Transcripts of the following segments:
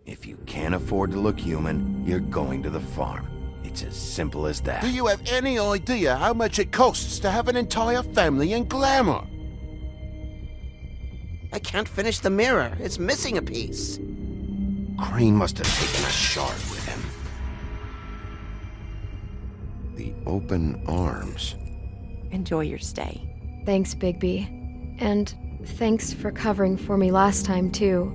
If you can't afford to look human, you're going to the farm. It's as simple as that. Do you have any idea how much it costs to have an entire family in glamour? I can't finish the mirror. It's missing a piece. Crane must have taken a shard with him. The open arms. Enjoy your stay. Thanks, Bigby. And thanks for covering for me last time, too.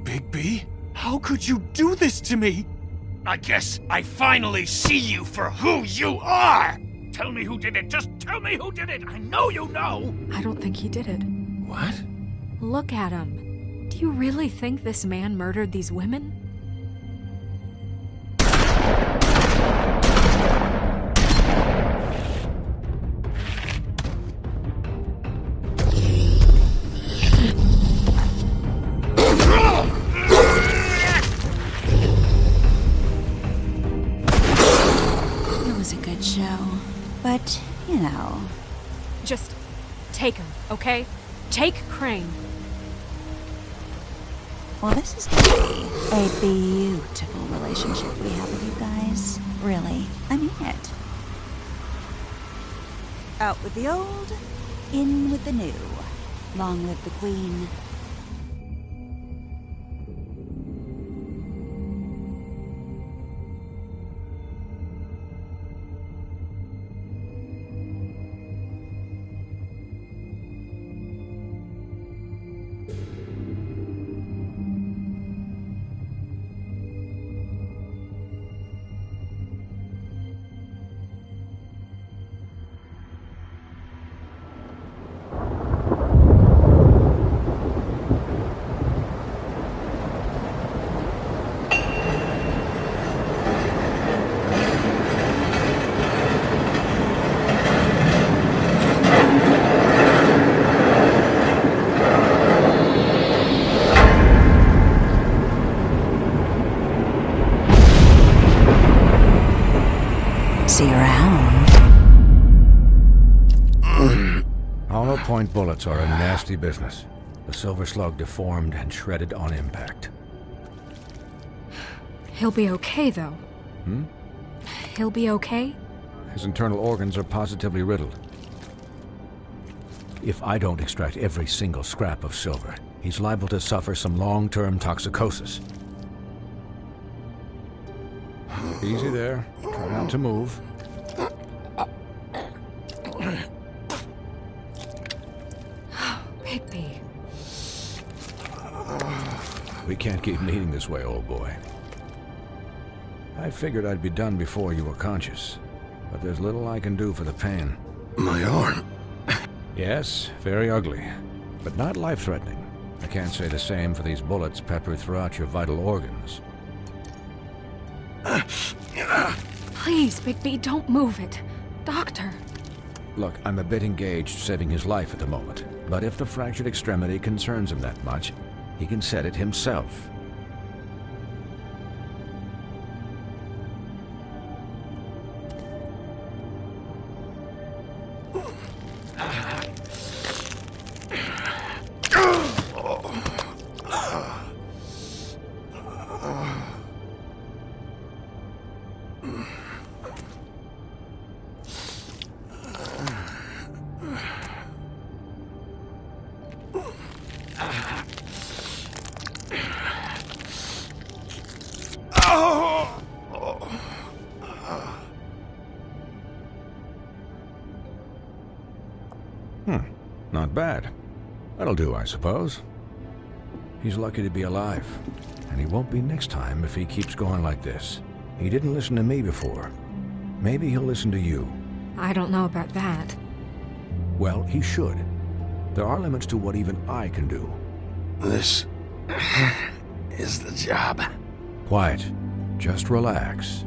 Bigby? How could you do this to me? I guess I finally see you for who you are! Tell me who did it! Just tell me who did it! I know you know! I don't think he did it. What? Look at him. Do you really think this man murdered these women? But, you know... Just take him, okay? Take Crane. Well, this is gonna be a beautiful relationship we have with you guys. Really, I mean it. Out with the old, in with the new. Long live the Queen. See you around. Hollow point bullets are a nasty business. The silver slug deformed and shredded on impact. He'll be okay, though. He'll be okay? His internal organs are positively riddled. If I don't extract every single scrap of silver, he's liable to suffer some long-term toxicosis. Easy there. Try not to move. Bigby. We can't keep meeting this way, old boy. I figured I'd be done before you were conscious, but there's little I can do for the pain. My arm. Yes, very ugly, but not life-threatening. I can't say the same for these bullets peppered throughout your vital organs. Please, Bigby, don't move it. Doctor. Look, I'm a bit engaged saving his life at the moment, but if the fractured extremity concerns him that much, he can set it himself. Not bad. That'll do, I suppose. He's lucky to be alive, and he won't be next time if he keeps going like this. He didn't listen to me before. Maybe he'll listen to you. I don't know about that. Well, he should. There are limits to what even I can do. This is the job. Quiet. Just relax.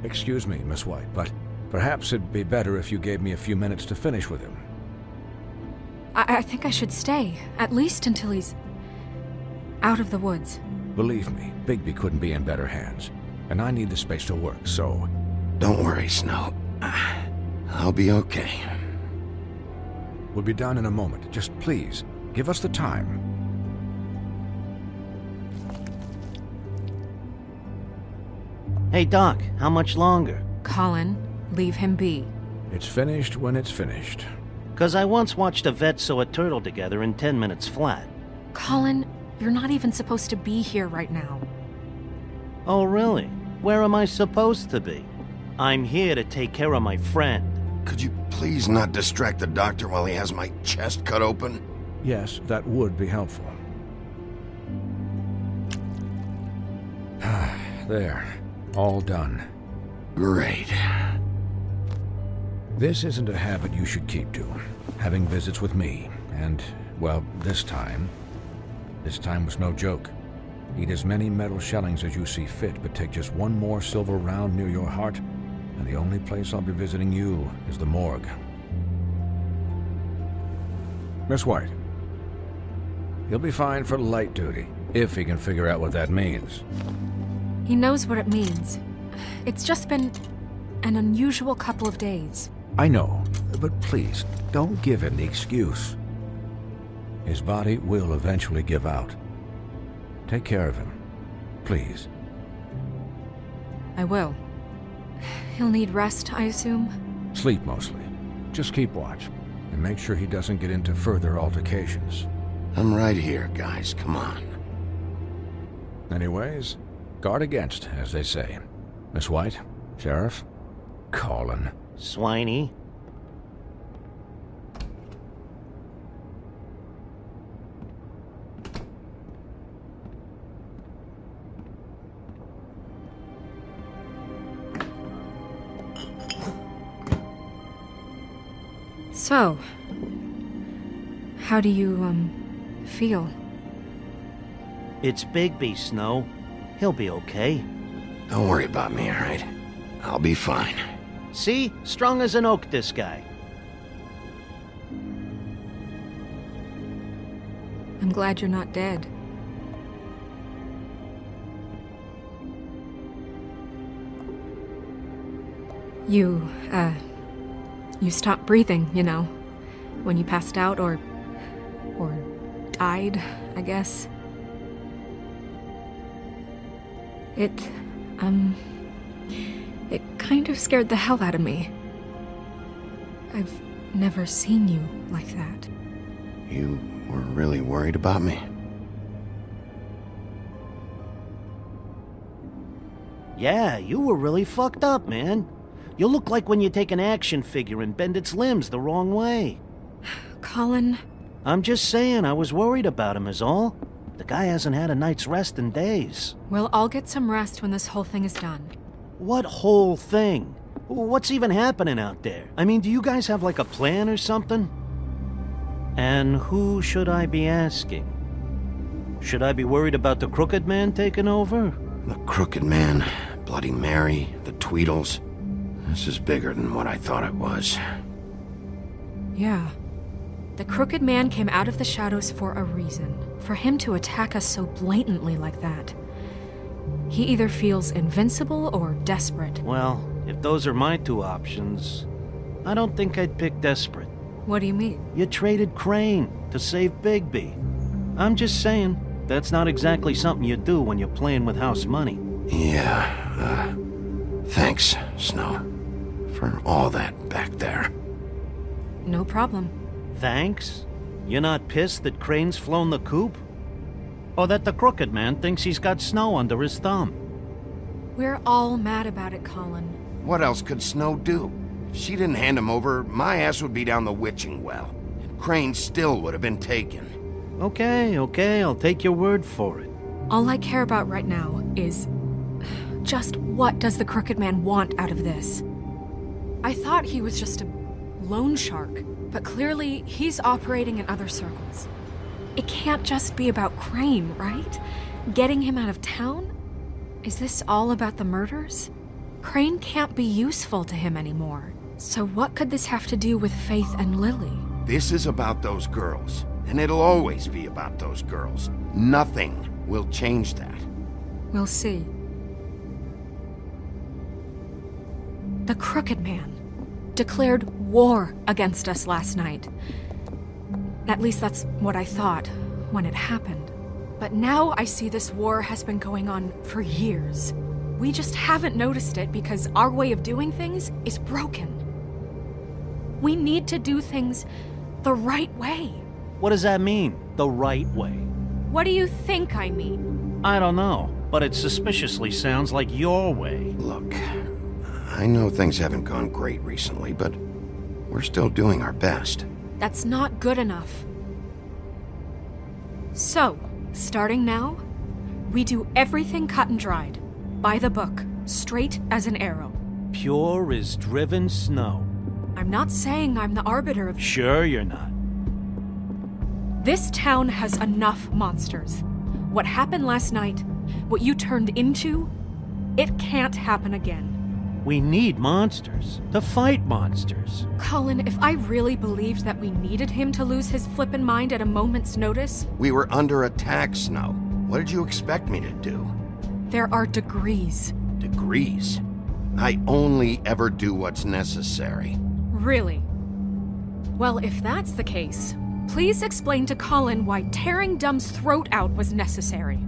Excuse me, Miss White, but perhaps it'd be better if you gave me a few minutes to finish with him. I think I should stay, at least until he's out of the woods. Believe me, Bigby couldn't be in better hands, and I need the space to work, so... Don't worry, Snow. I'll be okay. We'll be done in a moment. Just please, give us the time. Hey, Doc, how much longer? Colin, leave him be. It's finished when it's finished. 'Cause I once watched a vet sew a turtle together in 10 minutes flat. Colin, you're not even supposed to be here right now. Oh, really? Where am I supposed to be? I'm here to take care of my friend. Could you please not distract the doctor while he has my chest cut open? Yes, that would be helpful. There. All done. Great. This isn't a habit you should keep to. Having visits with me. And, well, this time was no joke. Eat as many metal shellings as you see fit, but take just one more silver round near your heart, and the only place I'll be visiting you is the morgue. Miss White. He'll be fine for light duty, if he can figure out what that means. He knows what it means. It's just been an unusual couple of days. I know, but please, don't give him the excuse. His body will eventually give out. Take care of him, please. I will. He'll need rest, I assume? Sleep mostly. Just keep watch, and make sure he doesn't get into further altercations. I'm right here, guys. Come on. Anyways, guard against, as they say. Miss White, Sheriff, Colin. Swiney. So, how do you, feel? It's Bigby, Snow. He'll be okay. Don't worry about me, all right? I'll be fine. See? Strong as an oak, this guy. I'm glad you're not dead. You stopped breathing, you know, when you passed out or died, I guess. It kind of scared the hell out of me. I've never seen you like that. You were really worried about me? Yeah, you were really fucked up, man. You look like when you take an action figure and bend its limbs the wrong way. Colin... I'm just saying, I was worried about him is all. The guy hasn't had a night's rest in days. We'll all get some rest when this whole thing is done. What whole thing? What's even happening out there? I mean, do you guys have like a plan or something? And who should I be asking? Should I be worried about the Crooked Man taking over? The Crooked Man, Bloody Mary, the Tweedles. This is bigger than what I thought it was. Yeah. The Crooked Man came out of the shadows for a reason. For him to attack us so blatantly like that. He either feels invincible or desperate. Well, if those are my two options, I don't think I'd pick desperate. What do you mean? You traded Crane to save Bigby. I'm just saying, that's not exactly something you do when you're playing with house money. Yeah, thanks, Snow, for all that back there. No problem. Thanks? You're not pissed that Crane's flown the coop? Or that the Crooked Man thinks he's got Snow under his thumb? We're all mad about it, Colin. What else could Snow do? If she didn't hand him over, my ass would be down the witching well. And Crane still would have been taken. Okay, I'll take your word for it. All I care about right now is... just what does the Crooked Man want out of this? I thought he was just a loan shark, but clearly he's operating in other circles. It can't just be about Crane, right? Getting him out of town? Is this all about the murders? Crane can't be useful to him anymore. So what could this have to do with Faith and Lily? This is about those girls, and it'll always be about those girls. Nothing will change that. We'll see. The Crooked Man declared war against us last night. At least that's what I thought when it happened. But now I see this war has been going on for years. We just haven't noticed it because our way of doing things is broken. We need to do things the right way. What does that mean, the right way? What do you think I mean? I don't know, but it suspiciously sounds like your way. Look, I know things haven't gone great recently, but we're still doing our best. That's not good enough. So, starting now, we do everything cut and dried. By the book, straight as an arrow. Pure as driven snow. I'm not saying I'm the arbiter of... Sure you're not. This town has enough monsters. What happened last night, what you turned into, it can't happen again. We need monsters. To fight monsters. Colin, if I really believed that we needed him to lose his flippin' mind at a moment's notice... We were under attack, Snow. What did you expect me to do? There are degrees. Degrees? I only ever do what's necessary. Really? Well, if that's the case, please explain to Colin why tearing Dumb's throat out was necessary.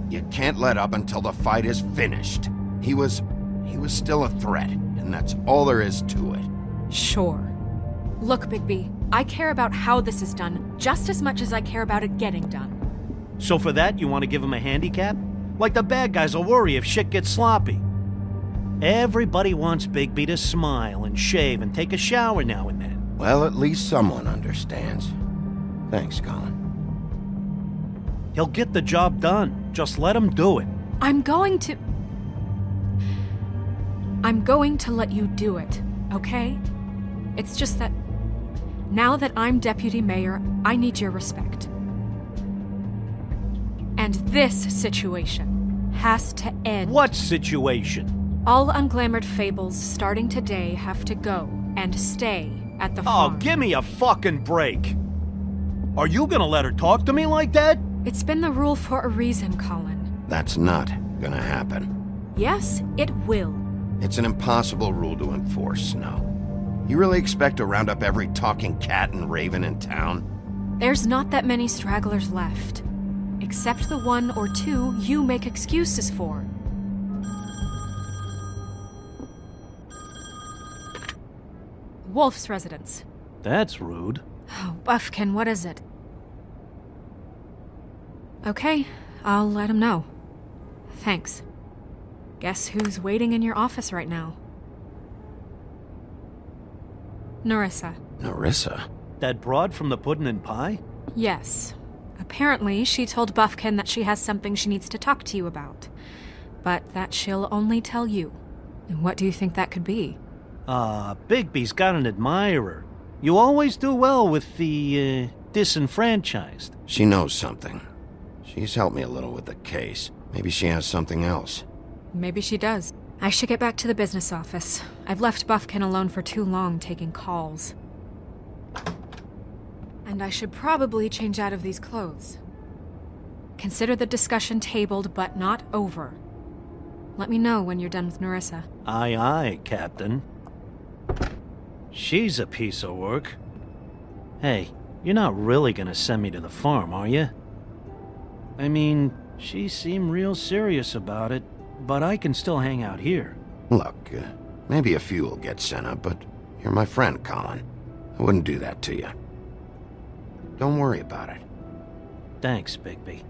You can't let up until the fight is finished. He was still a threat, and that's all there is to it. Sure. Look, Bigby, I care about how this is done just as much as I care about it getting done. So for that, you want to give him a handicap? Like the bad guys will worry if shit gets sloppy. Everybody wants Bigby to smile and shave and take a shower now and then. Well, at least someone understands. Thanks, Colin. He'll get the job done. Just let him do it. I'm going to let you do it, okay? It's just that now that I'm deputy mayor, I need your respect. And this situation has to end. What situation? All unglamored fables starting today have to go and stay at the farm. Oh, give me a fucking break. Are you gonna let her talk to me like that? It's been the rule for a reason, Colin. That's not gonna happen. Yes, it will. It's an impossible rule to enforce, Snow. You really expect to round up every talking cat and raven in town? There's not that many stragglers left. Except the one or two you make excuses for. Wolf's residence. That's rude. Oh, Buffkin, what is it? Okay, I'll let him know. Thanks. Guess who's waiting in your office right now? Nerissa. Nerissa? That broad from the puddin' and pie? Yes. Apparently, she told Buffkin that she has something she needs to talk to you about. But that she'll only tell you. And what do you think that could be? Bigby's got an admirer. You always do well with the, disenfranchised. She knows something. She's helped me a little with the case. Maybe she has something else. Maybe she does. I should get back to the business office. I've left Buffkin alone for too long taking calls. And I should probably change out of these clothes. Consider the discussion tabled, but not over. Let me know when you're done with Nerissa. Aye, aye, Captain. She's a piece of work. Hey, you're not really gonna send me to the farm, are you? I mean, she seemed real serious about it, but I can still hang out here. Look, maybe a few will get sent up, but you're my friend, Colin. I wouldn't do that to you. Don't worry about it. Thanks, Bigby.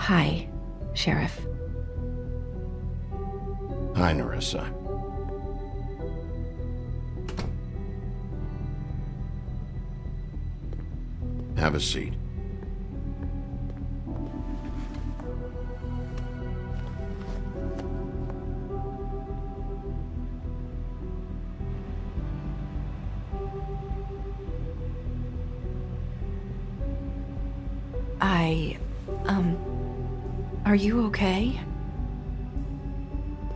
Hi, Sheriff. Hi, Nerissa. Have a seat. Are you okay?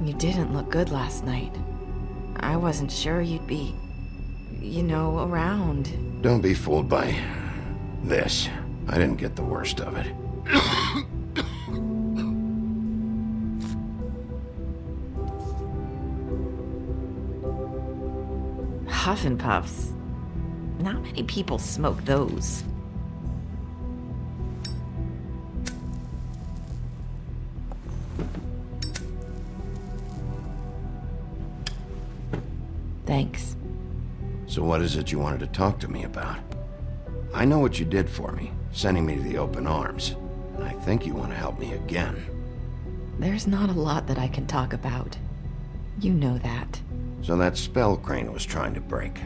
You didn't look good last night. I wasn't sure you'd be, around. Don't be fooled by this. I didn't get the worst of it. Huff and puffs. Not many people smoke those. Thanks. So what is it you wanted to talk to me about? I know what you did for me, sending me to the open arms. And I think you want to help me again. There's not a lot that I can talk about. You know that. So that spell Crane was trying to break.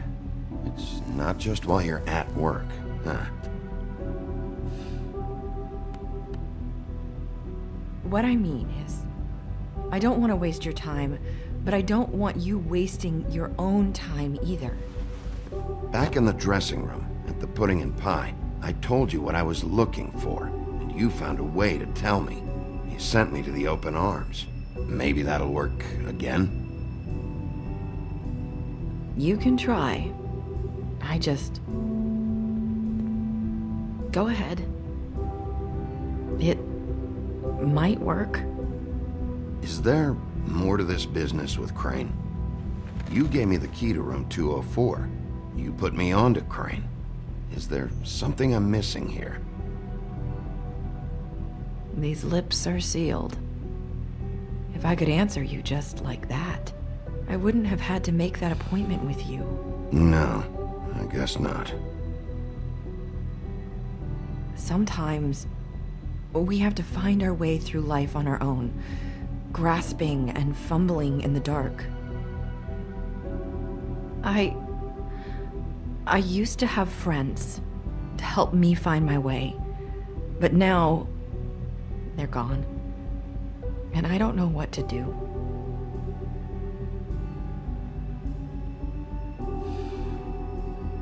It's not just while you're at work, huh? What I mean is, I don't want to waste your time, but I don't want you wasting your own time either. Back in the dressing room, at the pudding and pie, I told you what I was looking for, and you found a way to tell me. You sent me to the open arms. Maybe that'll work again? You can try. I just... Go ahead. It might work. Is there more to this business with Crane? You gave me the key to room 204. You put me on to Crane. Is there something I'm missing here? These lips are sealed. If I could answer you just like that, I wouldn't have had to make that appointment with you. No, I guess not. Sometimes, we have to find our way through life on our own, grasping and fumbling in the dark. I used to have friends to help me find my way, but now they're gone, and I don't know what to do.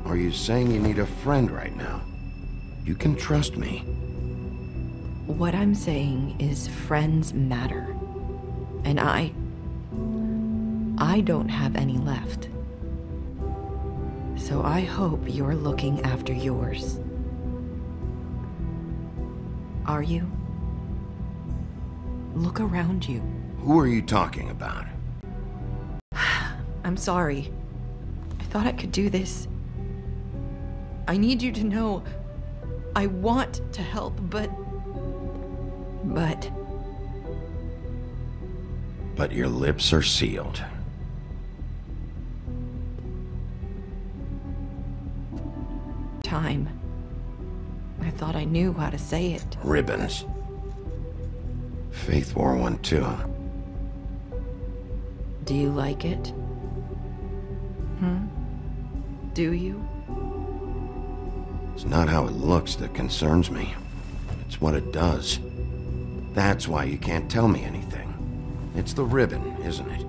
Are you saying you need a friend right now? You can trust me. What I'm saying is friends matter, and I don't have any left. So I hope you're looking after yours. Are you? Look around you. Who are you talking about? I'm sorry. I thought I could do this. I need you to know I want to help, but your lips are sealed. Time. I thought I knew how to say it. Ribbons. Faith wore one too. Do you like it? Do you? It's not how it looks that concerns me. It's what it does. That's why you can't tell me anything. It's the ribbon, isn't it?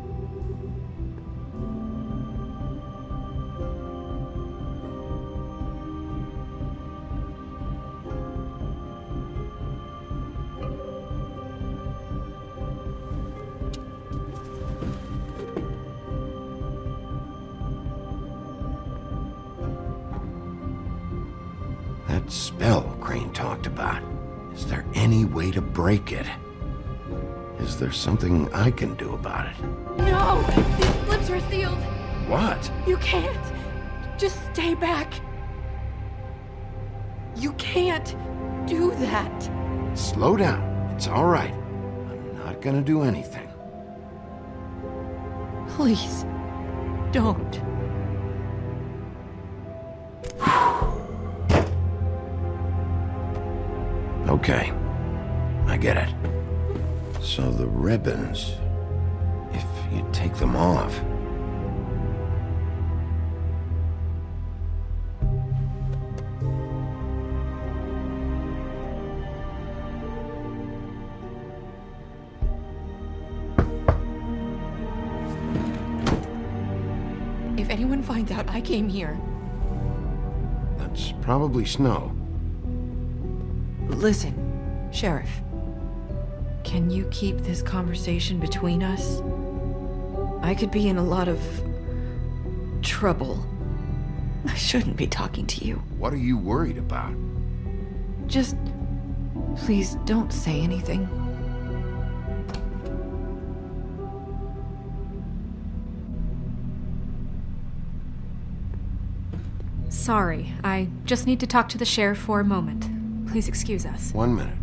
That spell Crane talked about. Is there any way to break it? Is there something I can do about it? No! These lips are sealed! What? You can't! Just stay back! You can't do that! Slow down. It's all right. I'm not gonna do anything. Please, don't. Okay. I get it. So the ribbons, if you take them off... If anyone finds out I came here... That's probably Snow. Listen, Sheriff. Can you keep this conversation between us? I could be in a lot of... trouble. I shouldn't be talking to you. What are you worried about? Just... please don't say anything. Sorry, I just need to talk to the sheriff for a moment. Please excuse us. 1 minute.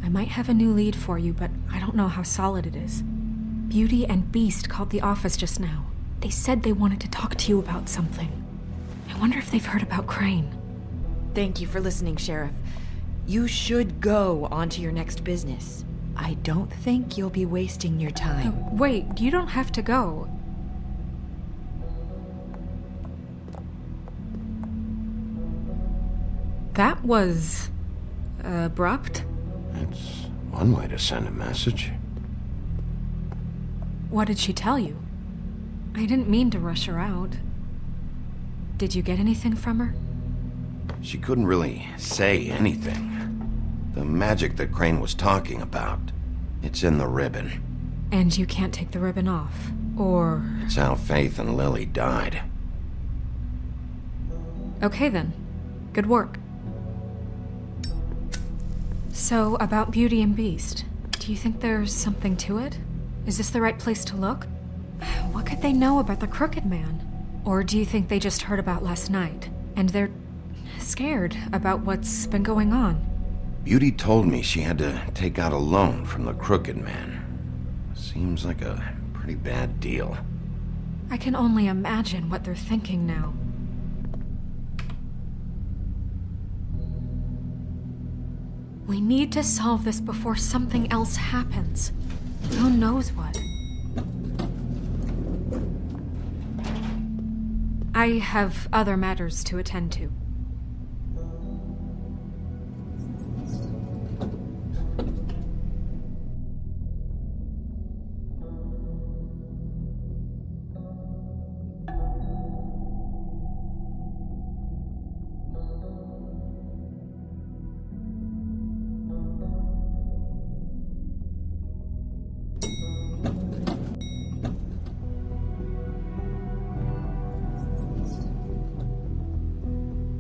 I might have a new lead for you, but I don't know how solid it is. Beauty and Beast called the office just now. They said they wanted to talk to you about something. I wonder if they've heard about Crane. Thank you for listening, Sheriff. You should go on to your next business. I don't think you'll be wasting your time. Wait, you don't have to go. That was... abrupt? It's one way to send a message. What did she tell you? I didn't mean to rush her out. Did you get anything from her? She couldn't really say anything. The magic that Crane was talking about, it's in the ribbon. And you can't take the ribbon off, or... It's how Faith and Lily died. Okay then. Good work. So, about Beauty and Beast, do you think there's something to it? Is this the right place to look? What could they know about the Crooked Man? Or do you think they just heard about last night, and they're scared about what's been going on? Beauty told me she had to take out a loan from the Crooked Man. Seems like a pretty bad deal. I can only imagine what they're thinking now. We need to solve this before something else happens. Who knows what? I have other matters to attend to.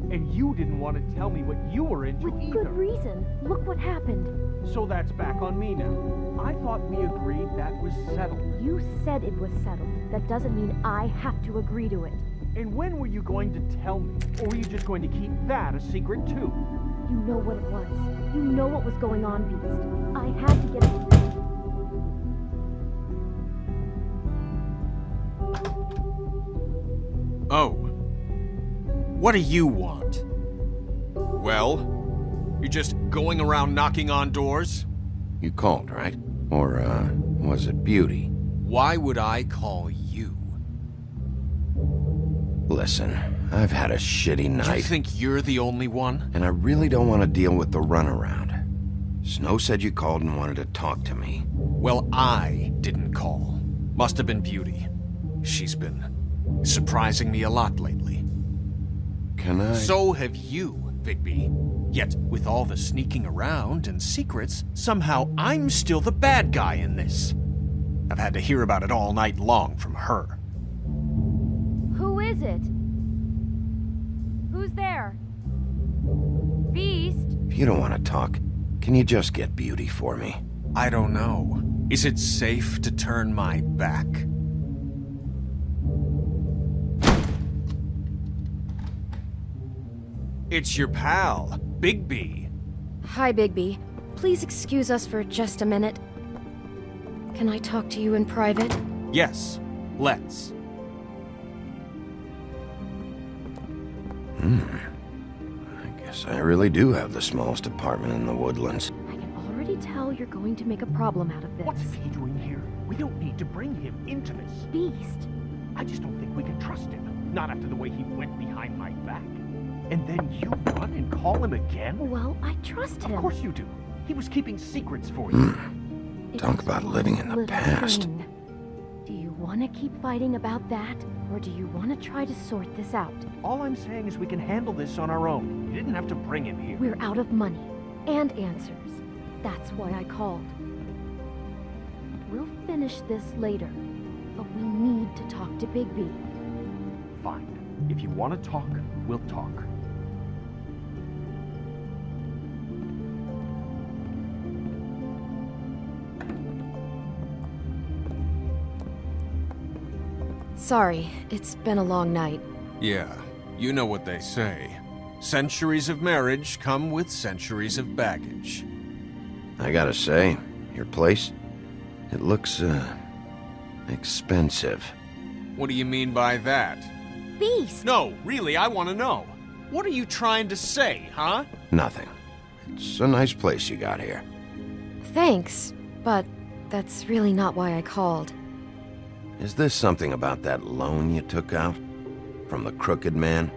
And you didn't want to tell me what you were into With either. good reason. Look what happened. So that's back on me now. I thought we agreed that was settled. You said it was settled. That doesn't mean I have to agree to it. And when were you going to tell me? Or were you just going to keep that a secret too? You know what it was. You know what was going on, Beast. I had to get it. Oh. What do you want? Well? You're just going around knocking on doors? You called, right? Or, was it Beauty? Why would I call you? Listen, I've had a shitty night. You think you're the only one? And I really don't want to deal with the runaround. Snow said you called and wanted to talk to me. Well, I didn't call. Must have been Beauty. She's been surprising me a lot lately. Can I? So have you, Bigby. Yet, with all the sneaking around and secrets, somehow I'm still the bad guy in this. I've had to hear about it all night long from her. Who is it? Who's there? Beast? If you don't want to talk, can you just get Beauty for me? I don't know. Is it safe to turn my back? It's your pal, Bigby. Hi, Bigby. Please excuse us for just a minute. Can I talk to you in private? Yes, let's. I Guess I really do have the smallest apartment in the Woodlands. I can already tell you're going to make a problem out of this. What's he doing here? We don't need to bring him into this. Beast. I just don't think we can trust him. Not after the way he went behind my back. And then you run and call him again? Well, I trust him. Of course you do. He was keeping secrets for you. Talk about living in the Little past. thing. Do you want to keep fighting about that, or do you want to try to sort this out? All I'm saying is we can handle this on our own. You didn't have to bring him here. We're out of money and answers. That's why I called. We'll finish this later, but we need to talk to Bigby. Fine. If you want to talk, we'll talk. Sorry, it's been a long night. Yeah, you know what they say. Centuries of marriage come with centuries of baggage. I gotta say, your place, it looks, expensive. What do you mean by that? Beast! No, really, I want to know. What are you trying to say, huh? Nothing. It's a nice place you got here. Thanks, but that's really not why I called. Is this something about that loan you took out? From the crooked man?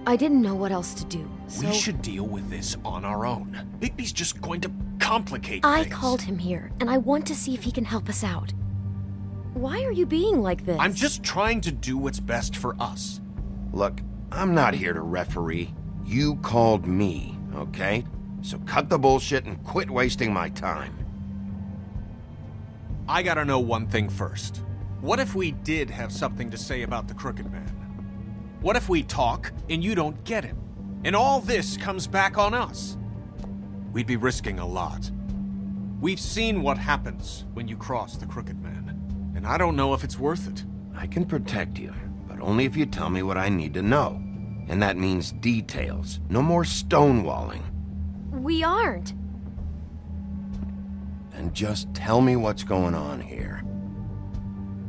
I didn't know what else to do, so... We should deal with this on our own. Bigby's just going to complicate I things. called him here, and I want to see if he can help us out. Why are you being like this? I'm just trying to do what's best for us. Look, I'm not here to referee. You called me, okay? So cut the bullshit and quit wasting my time. I gotta know one thing first. What if we did have something to say about the Crooked Man? What if we talk and you don't get him? And all this comes back on us? We'd be risking a lot. We've seen what happens when you cross the Crooked Man, and I don't know if it's worth it. I can protect you, but only if you tell me what I need to know. And that means details. No more stonewalling. We aren't. Then just tell me what's going on here.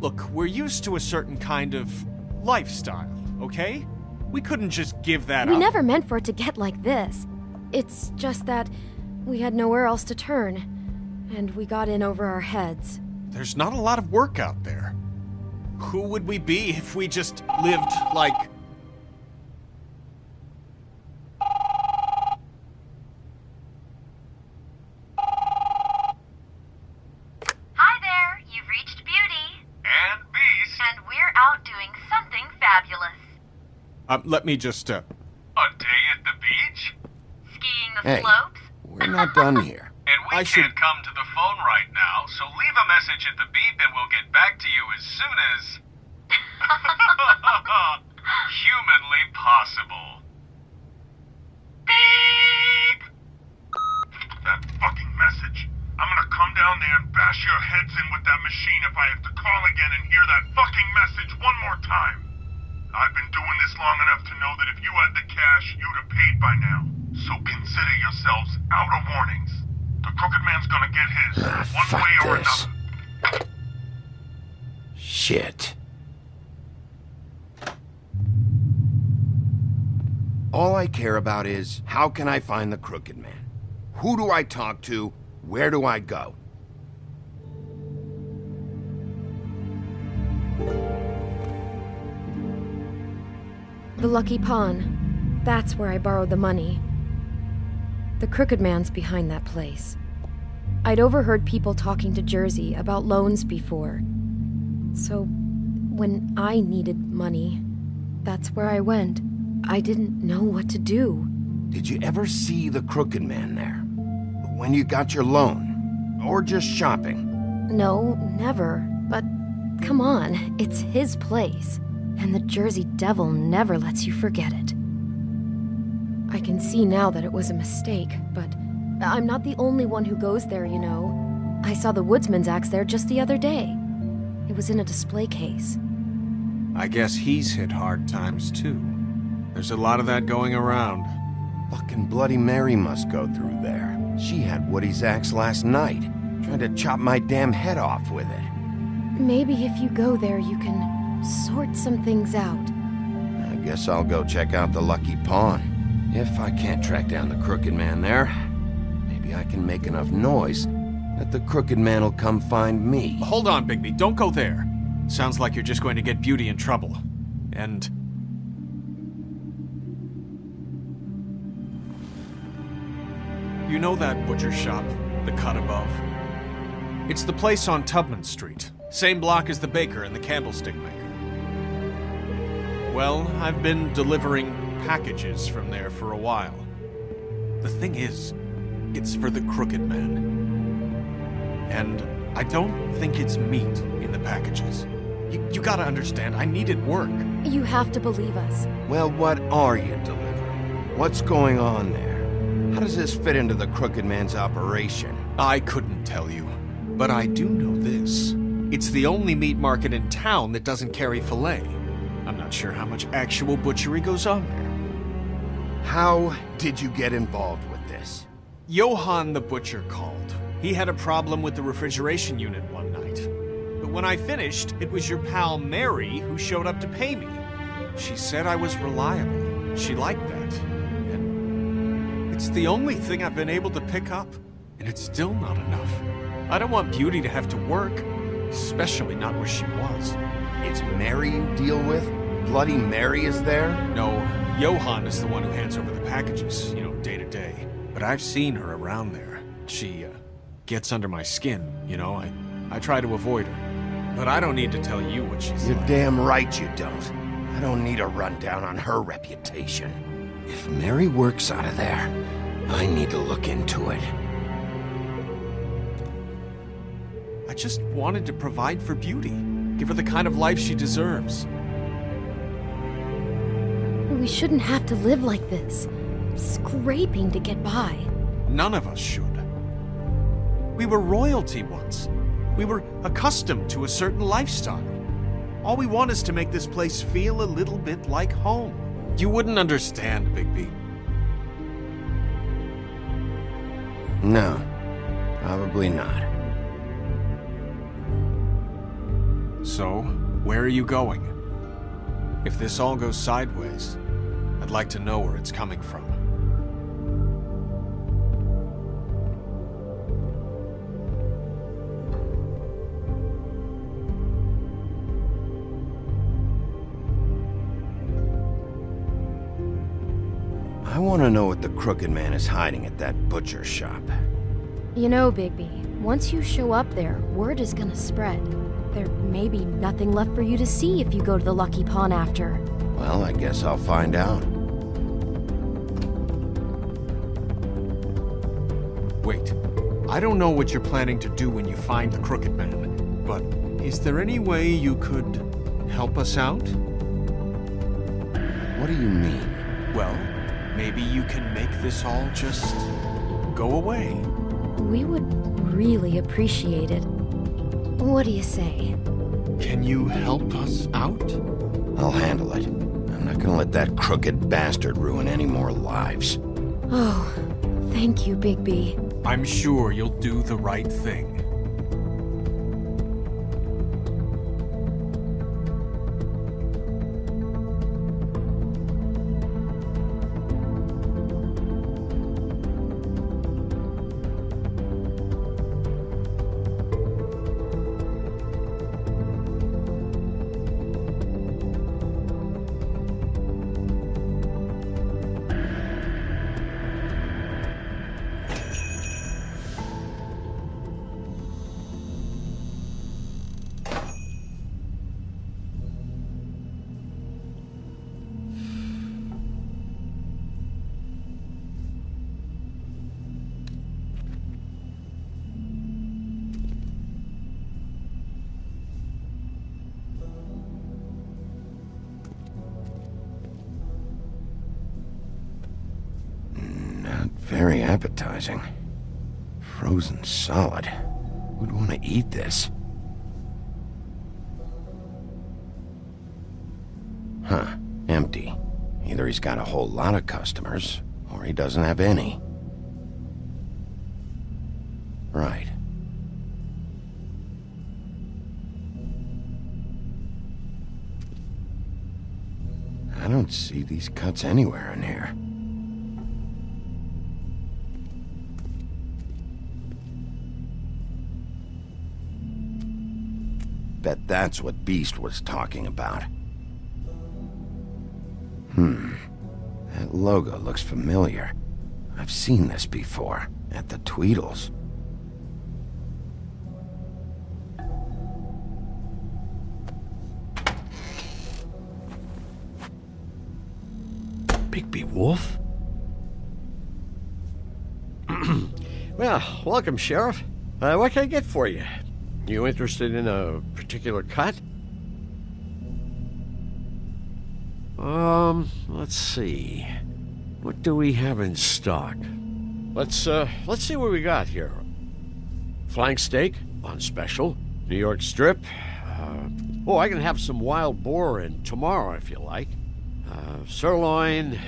Look, we're used to a certain kind of lifestyle, okay? We couldn't just give that up. We never meant for it to get like this. It's just that we had nowhere else to turn, and we got in over our heads. There's not a lot of work out there. Who would we be if we just lived like... Hi there, you've reached Beauty. And Beast. And we're out doing something fabulous. Let me just, A day at the beach? Skiing the Hey, slopes? we're not done here. And we can't come to the phone right now, so leave a message at the beep and we'll get back to you as soon as... humanly possible. Beep! That fucking message. I'm gonna come down there and bash your heads in with that machine if I have to call again and hear that fucking message one more time. I've been doing this long enough to know that if you had the cash, you'd have paid by now. So consider yourselves out of warnings. The Crooked Man's gonna get his, one fuck way or this. another. Shit. All I care about is, how can I find the Crooked Man? Who do I talk to? Where do I go? The Lucky Pawn. That's where I borrowed the money. The Crooked Man's behind that place. I'd overheard people talking to Jersey about loans before. So, when I needed money, that's where I went. I didn't know what to do. Did you ever see the Crooked Man there? When you got your loan? Or just shopping? No, never. But come on, it's his place. And the Jersey Devil never lets you forget it. I can see now that it was a mistake, but I'm not the only one who goes there, you know. I saw the Woodsman's axe there just the other day. It was in a display case. I guess he's hit hard times too. There's a lot of that going around. Fucking Bloody Mary must go through there. She had Woody's axe last night, trying to chop my damn head off with it. Maybe if you go there, you can sort some things out. I guess I'll go check out the Lucky Pawn. If I can't track down the Crooked Man there, maybe I can make enough noise that the Crooked Man will come find me. Hold on, Bigby. Don't go there. Sounds like you're just going to get Beauty in trouble. And... you know that butcher shop, the cut above? It's the place on Tubman Street. Same block as the baker and the candlestick maker. Well, I've been delivering packages from there for a while. The thing is, it's for the Crooked Man. And I don't think it's meat in the packages. You gotta understand, I needed work. You have to believe us. Well, what are you delivering? What's going on there? How does this fit into the Crooked Man's operation? I couldn't tell you, but I do know this. It's the only meat market in town that doesn't carry filet. I'm not sure how much actual butchery goes on there. How did you get involved with this? Johann the butcher called. He had a problem with the refrigeration unit one night. But when I finished, it was your pal Mary who showed up to pay me. She said I was reliable. She liked that. And it's the only thing I've been able to pick up. And it's still not enough. I don't want Beauty to have to work, especially not where she was. It's Mary you deal with? Bloody Mary is there? No, Johann is the one who hands over the packages, day to day. But I've seen her around there. She, gets under my skin, I try to avoid her. But I don't need to tell you what she's You're like. damn right you don't. I don't need a rundown on her reputation. If Mary works out of there, I need to look into it. I just wanted to provide for Beauty. Give her the kind of life she deserves. We shouldn't have to live like this, scraping to get by. None of us should. We were royalty once. We were accustomed to a certain lifestyle. All we want is to make this place feel a little bit like home. You wouldn't understand, Bigby. No, probably not. So, where are you going? If this all goes sideways, I'd like to know where it's coming from. I want to know what the Crooked Man is hiding at that butcher shop. You know, Bigby, once you show up there, word is gonna spread. There may be nothing left for you to see if you go to the Lucky Pawn after. Well, I guess I'll find out. Wait, I don't know what you're planning to do when you find the Crooked Man, but is there any way you could help us out? What do you mean? Well, maybe you can make this all just go away. We would really appreciate it. What do you say? Can you help us out? I'll handle it. I'm not gonna let that crooked bastard ruin any more lives. Oh, thank you, Bigby. I'm sure you'll do the right thing. Very appetizing. Frozen solid. Who'd want to eat this? Huh. Empty. Either he's got a whole lot of customers, or he doesn't have any. Right. I don't see these cuts anywhere in here. Bet that's what Beast was talking about. That logo looks familiar. I've seen this before, at the Tweedles. Bigby Wolf? Well, welcome, Sheriff. What can I get for you? You interested in a particular cut? Let's see. What do we have in stock? Let's see what we got here. Flank steak on special. New York strip. I can have some wild boar in tomorrow if you like. Sirloin.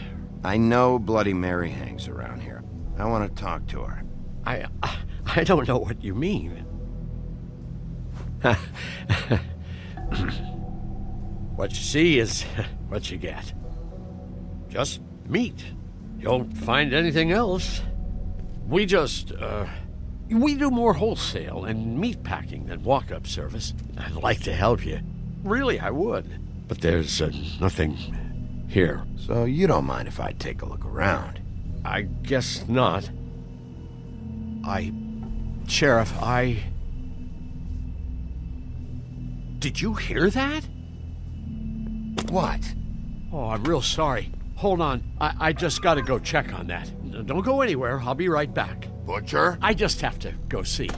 I know Bloody Mary hangs around here. I want to talk to her. I don't know what you mean. What you see is what you get. Just meat. You won't find anything else. We just, we do more wholesale and meat packing than walk-up service. I'd like to help you. Really, I would. But there's nothing here. So you don't mind if I take a look around? I guess not. Sheriff, Did you hear that? What? Oh, I'm real sorry. Hold on. I just gotta go check on that. Don't go anywhere. I'll be right back. Butcher? I just have to go see.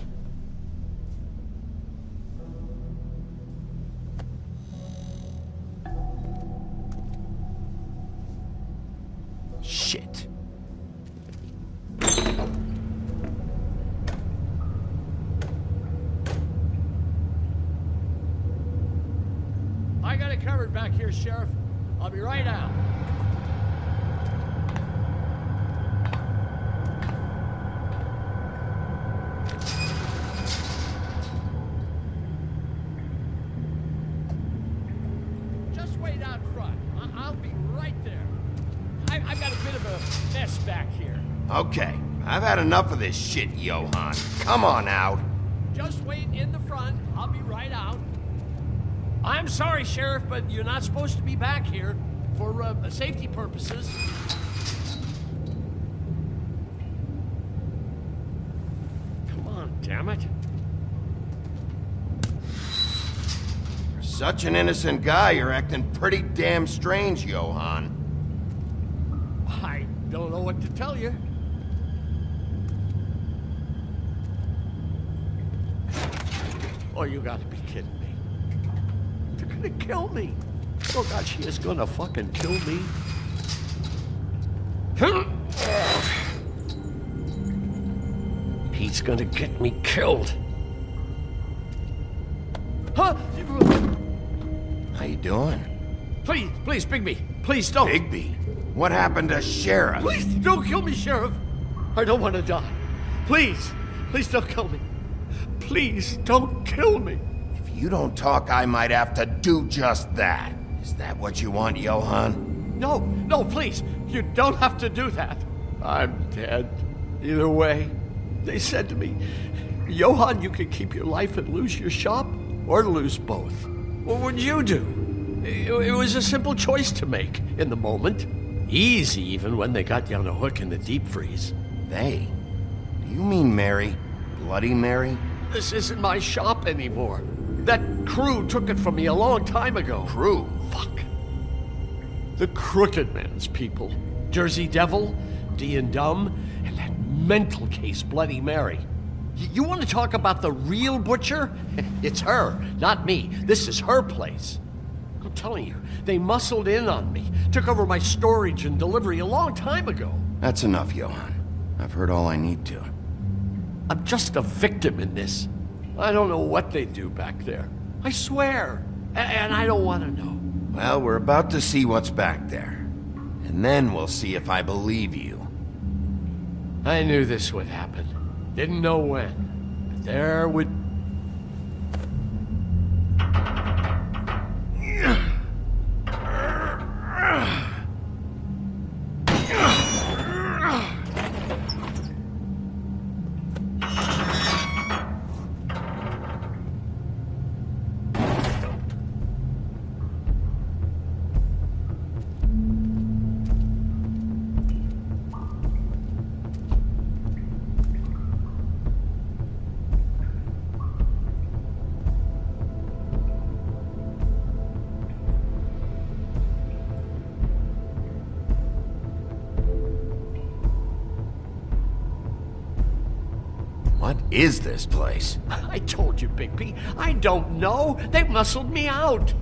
Shit. I got it covered back here, Sheriff. I'll be right out. Just wait out front. I'll be right there. I've got a bit of a mess back here. Okay, I've had enough of this shit, Johann. Come on out. Just wait in the front. I'll be right out. I'm sorry, Sheriff, but you're not supposed to be back here for safety purposes. Come on, damn it. For such an innocent guy, you're acting pretty damn strange, Johann. I don't know what to tell you. Oh, you gotta be kidding me. They're gonna kill me. Oh God, she is gonna fucking kill me. He's gonna get me killed. Huh? How you doing? Please, Bigby. Please don't. Bigby? What happened to Sheriff? Please don't kill me, Sheriff. I don't want to die. Please don't kill me. Please don't kill me. If you don't talk, I might have to do just that. Is that what you want, Johann? No, please. You don't have to do that. I'm dead. Either way. They said to me, Johann, you can keep your life and lose your shop, or lose both. What would you do? It was a simple choice to make in the moment. Easy, even when they got you on a hook in the deep freeze. They? Do you mean Mary? Bloody Mary? This isn't my shop anymore. That crew took it from me a long time ago. Crew? Fuck. The Crooked Man's people. Jersey Devil, D and Dumb, and that mental case Bloody Mary. You want to talk about the real butcher? It's her, not me. This is her place. I'm telling you, they muscled in on me, took over my storage and delivery a long time ago. That's enough, Johann. I've heard all I need to. I'm just a victim in this. I don't know what they do back there. I swear. And I don't want to know. Well, we're about to see what's back there. And then we'll see if I believe you. I knew this would happen. Didn't know when. But there would... What is this place? I told you, Bigby. I don't know. They muscled me out.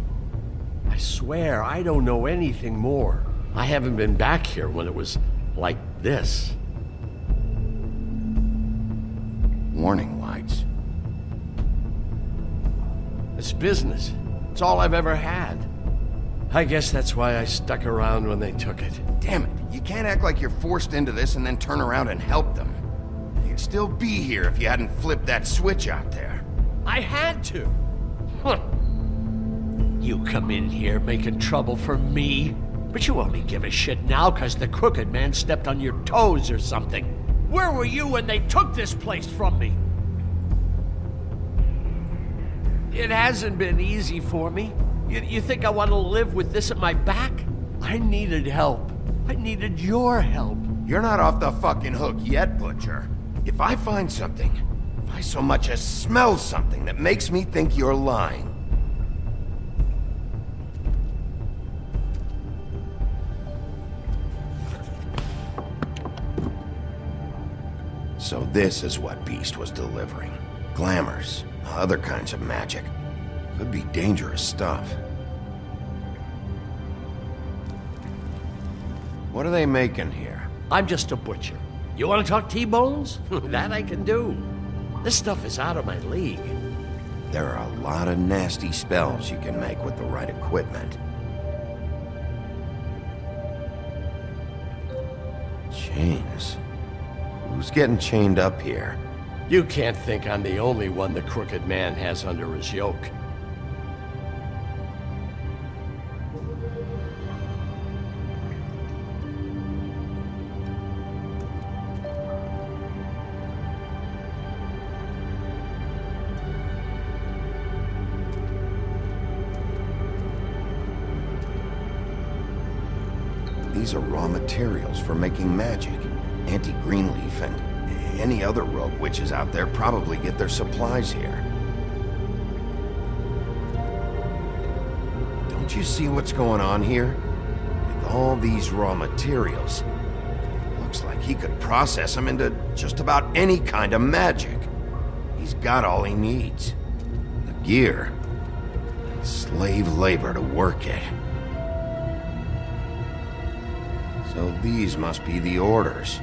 I swear, I don't know anything more. I haven't been back here when it was like this. Warning lights. It's business. It's all I've ever had. I guess that's why I stuck around when they took it. Damn it, you can't act like you're forced into this and then turn around and help them. You'd still be here if you hadn't flipped that switch out there. I had to. Huh. You come in here making trouble for me, but you only give a shit now because the Crooked Man stepped on your toes or something. Where were you when they took this place from me? It hasn't been easy for me. You think I want to live with this at my back? I needed help. I needed your help. You're not off the fucking hook yet, Butcher. If I find something, if I so much as smell something that makes me think you're lying... So this is what Beast was delivering. Glamours, other kinds of magic. Could be dangerous stuff. What are they making here? I'm just a butcher. You want to talk T-bones? That I can do. This stuff is out of my league. There are a lot of nasty spells you can make with the right equipment. Chains. Who's getting chained up here? You can't think I'm the only one the Crooked Man has under his yoke. These are raw materials for making magic. Anti-Greenleaf and any other rogue witches out there probably get their supplies here. Don't you see what's going on here? With all these raw materials, it looks like he could process them into just about any kind of magic. He's got all he needs. The gear, and slave labor to work it. So these must be the orders.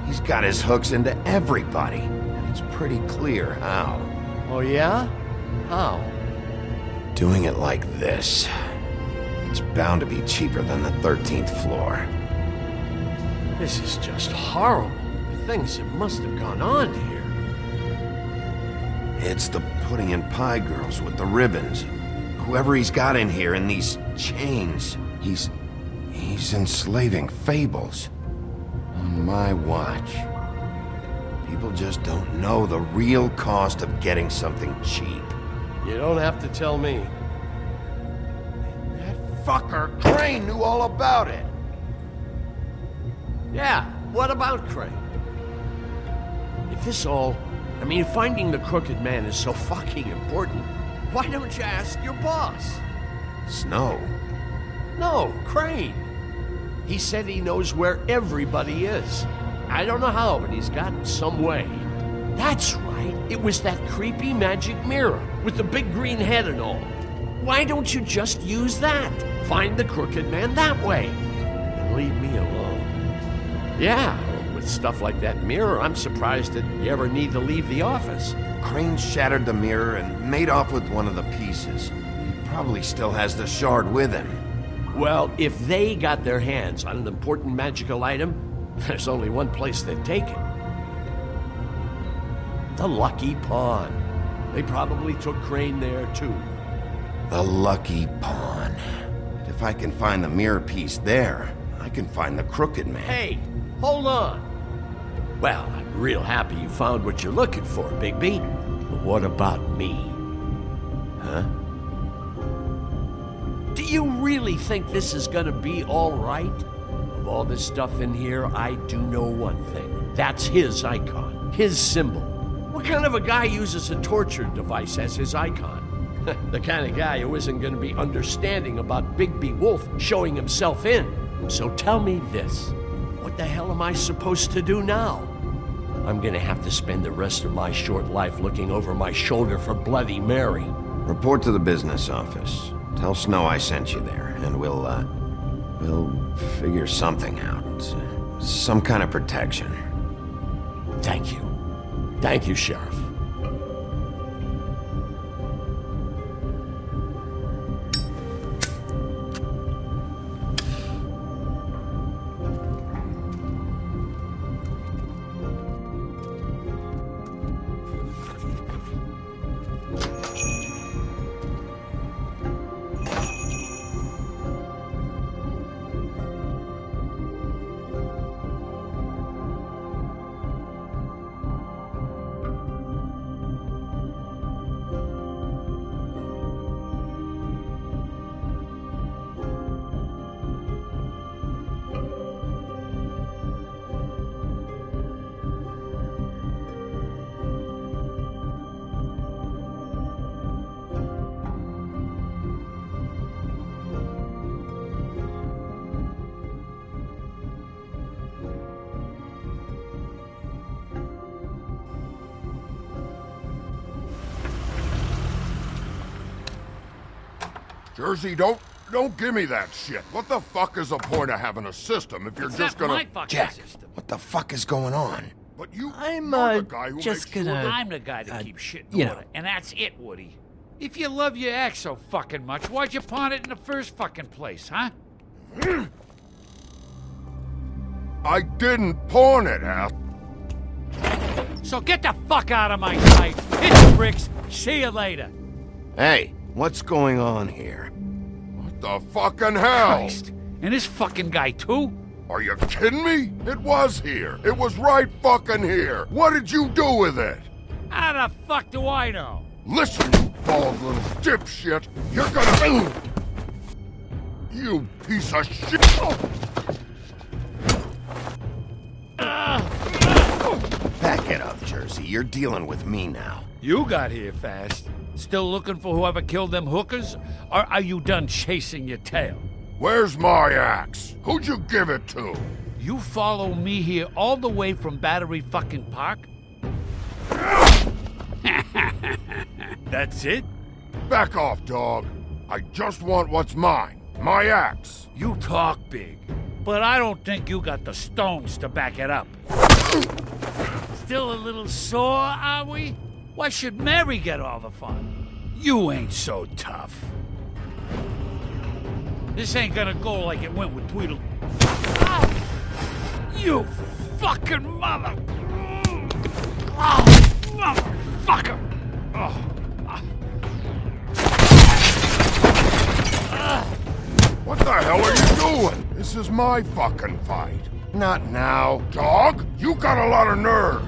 He's got his hooks into everybody, and it's pretty clear how. Oh yeah? How? Doing it like this. It's bound to be cheaper than the 13th floor. This is just horrible. The things that must have gone on here. It's the pudding and pie girls with the ribbons. Whoever he's got in here in these chains, he's enslaving fables. On my watch. People just don't know the real cost of getting something cheap. You don't have to tell me. That fucker Crane knew all about it. Yeah, what about Crane? If this all... I mean, finding the Crooked Man is so fucking important, why don't you ask your boss? Snow? No, Crane. He said he knows where everybody is. I don't know how, but he's got some way. That's right. It was that creepy magic mirror with the big green head and all. Why don't you just use that? Find the Crooked Man that way. And leave me alone. Yeah, with stuff like that mirror, I'm surprised that you ever need to leave the office. Crane shattered the mirror and made off with one of the pieces. He probably still has the shard with him. Well, if they got their hands on an important magical item, there's only one place they'd take it. The Lucky Pawn. They probably took Crane there, too. The Lucky Pawn. But if I can find the mirror piece there, I can find the Crooked Man. Hey, hold on. Well, I'm real happy you found what you're looking for, Bigby. But what about me? Huh? Do you really think this is gonna be all right? Of all this stuff in here, I do know one thing. That's his icon, his symbol. What kind of a guy uses a torture device as his icon? The kind of guy who isn't going to be understanding about Bigby Wolf showing himself in. So tell me this. What the hell am I supposed to do now? I'm going to have to spend the rest of my short life looking over my shoulder for Bloody Mary. Report to the business office. Tell Snow I sent you there, and we'll figure something out. Some kind of protection. Thank you. Thank you, Sheriff. Jersey, don't give me that shit. What the fuck is the point of having a system if you're just gonna... Jack, what the fuck is going on? But you're the guy who just makes sure gonna... that- I'm the guy that keeps shit in you know. order, and that's it, Woody. If you love your ex so fucking much, why'd you pawn it in the first fucking place, huh? I didn't pawn it, ass. So get the fuck out of my sight. Hit the bricks. See you later. Hey, what's going on here? What the fucking hell? Christ. And this fucking guy, too? Are you kidding me? It was here. It was right fucking here. What did you do with it? How the fuck do I know? Listen, you bald little dipshit. You're gonna... You piece of shit. Back it up, Jersey. You're dealing with me now. You got here fast. Still looking for whoever killed them hookers? Or are you done chasing your tail? Where's my axe? Who'd you give it to? You follow me here all the way from Battery fucking Park? That's it? Back off, dog. I just want what's mine. My axe. You talk big, but I don't think you got the stones to back it up. Still a little sore, are we? Why should Mary get all the fun? You ain't so tough. This ain't gonna go like it went with Tweedle. Ah! You fucking mother! Oh, motherfucker! Oh. What the hell are you doing? This is my fucking fight. Not now. Dog, you got a lot of nerve.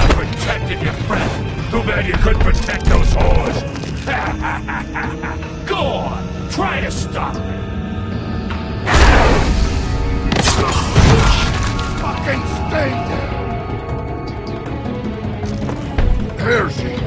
Protected your friend. Too bad you couldn't protect those whores. Go on, try to stop me. Fucking stay there. There she is.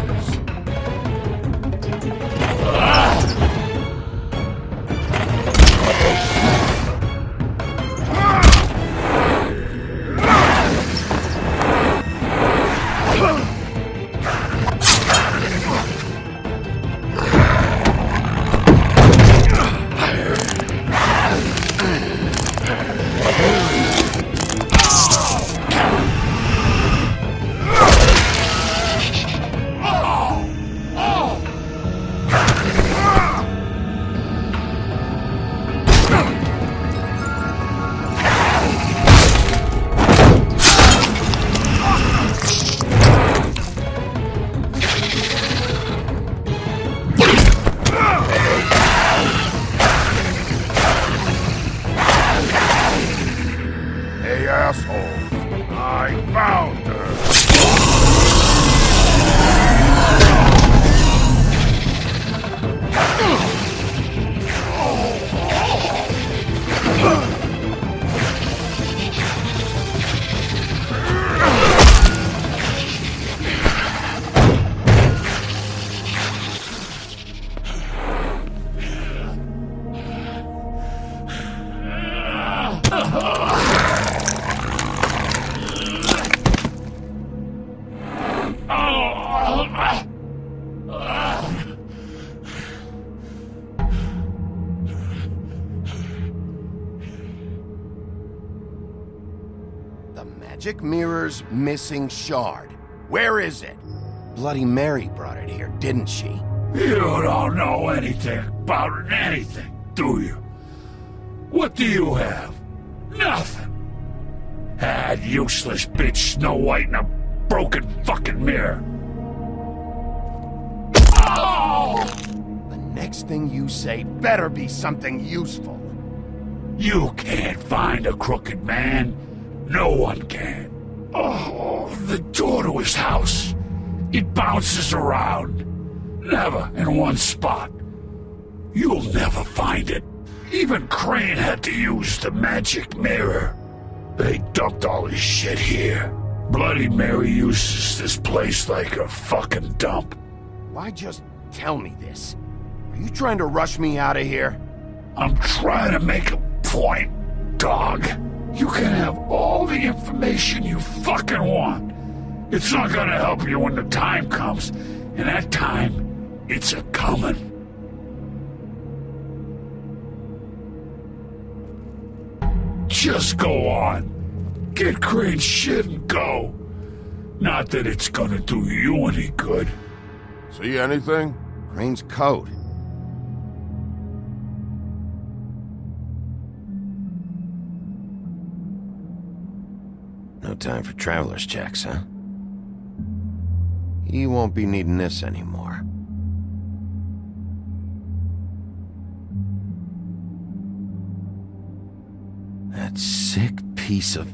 I found her! The magic mirror's missing shard. Where is it? Bloody Mary brought it here, didn't she? You don't know anything about anything, do you? What do you have? Nothing. That useless bitch Snow White in a broken fucking mirror. Oh! The next thing you say better be something useful. You can't find a crooked man. No one can. Oh, the door to his house. It bounces around. Never in one spot. You'll never find it. Even Crane had to use the magic mirror. They dumped all his shit here. Bloody Mary uses this place like a fucking dump. Why just tell me this? Are you trying to rush me out of here? I'm trying to make a point, dog. You can have all the information you fucking want. It's not gonna help you when the time comes. And that time, it's a-comin'. Just go on. Get Crane's shit and go. Not that it's gonna do you any good. See anything? Crane's coat. No time for traveler's checks, huh? He won't be needing this anymore. That sick piece of...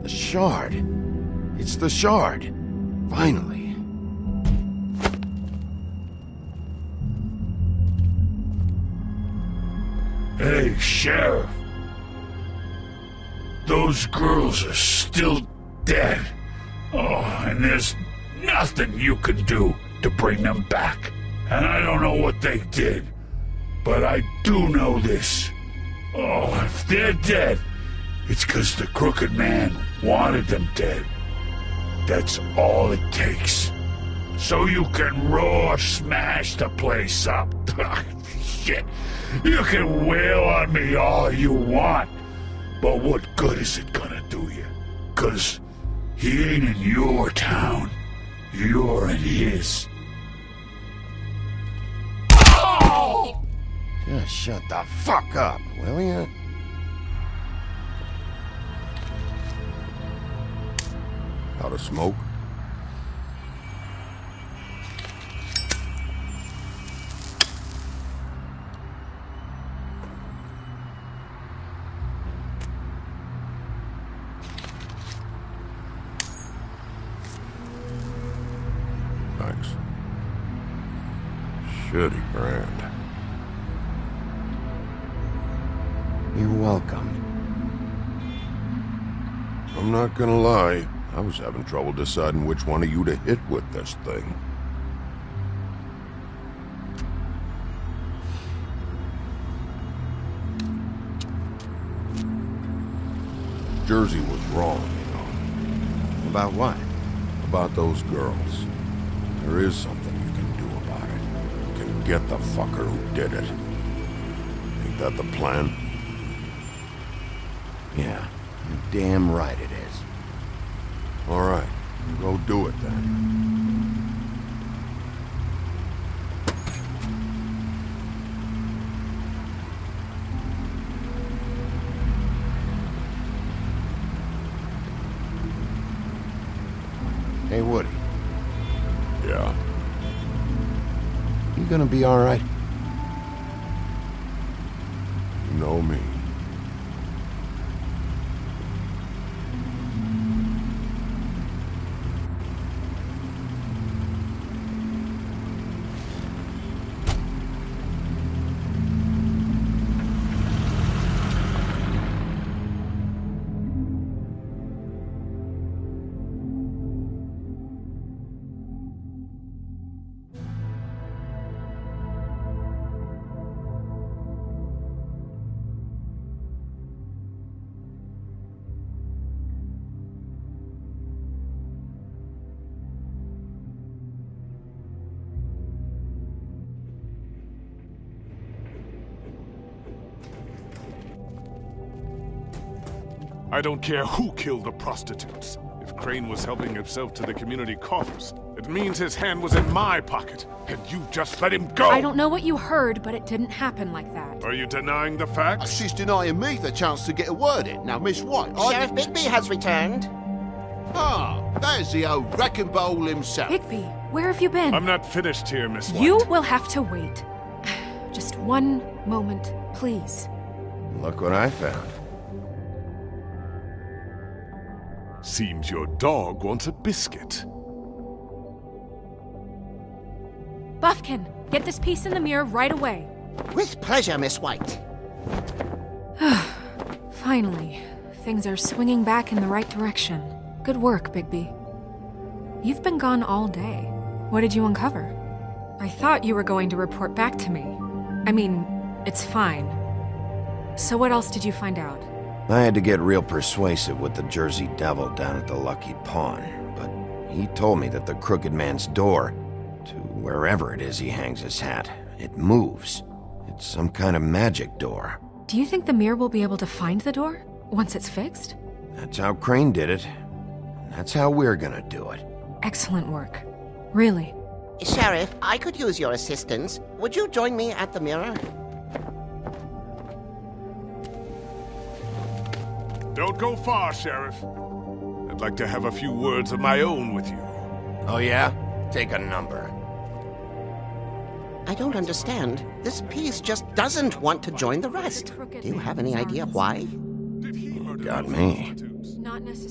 The shard. It's the shard. Finally. Hey, Sheriff. Those girls are still dead. Oh, and there's nothing you can do to bring them back. And I don't know what they did, but I do know this. Oh, if they're dead, it's 'cause the Crooked Man wanted them dead. That's all it takes. So you can raw smash the place up. Shit. You can wail on me all you want, but what good is it gonna do you? 'Cause he ain't in your town. You're in his. Oh! Just shut the fuck up, will ya? Out of smoke? Thanks. Shitty brand. You're welcome. I'm not gonna lie. I was having trouble deciding which one of you to hit with this thing. Jersey was wrong, you know. About what? About those girls. There is something you can do about it. You can get the fucker who did it. Ain't that the plan? Yeah, you're damn right it is. All right, go do it then. Hey, Woody. Yeah. You gonna be all right? know me. I don't care who killed the prostitutes. If Crane was helping himself to the community coffers, it means his hand was in my pocket, and you just let him go! I don't know what you heard, but it didn't happen like that. Are you denying the facts? She's denying me the chance to get a word in. Now, Miss White, Sheriff Bigby has returned. Ah, there's the old wrecking bowl himself. Bigby, where have you been? I'm not finished here, Miss White. You will have to wait. Just one moment, please. Look what I found. Seems your dog wants a biscuit. Buffkin, get this piece in the mirror right away. With pleasure, Miss White. Finally, things are swinging back in the right direction. Good work, Bigby. You've been gone all day. What did you uncover? I thought you were going to report back to me. I mean, it's fine. So what else did you find out? I had to get real persuasive with the Jersey Devil down at the Lucky Pawn, but he told me that the Crooked Man's door, to wherever it is he hangs his hat, it moves. It's some kind of magic door. Do you think the mirror will be able to find the door once it's fixed? That's how Crane did it. And that's how we're gonna do it. Excellent work. Really. Sheriff, I could use your assistance. Would you join me at the mirror? Don't go far, Sheriff. I'd like to have a few words of my own with you. Oh yeah? Take a number. I don't understand. This piece just doesn't want to join the rest. Do you have any idea why? You got me.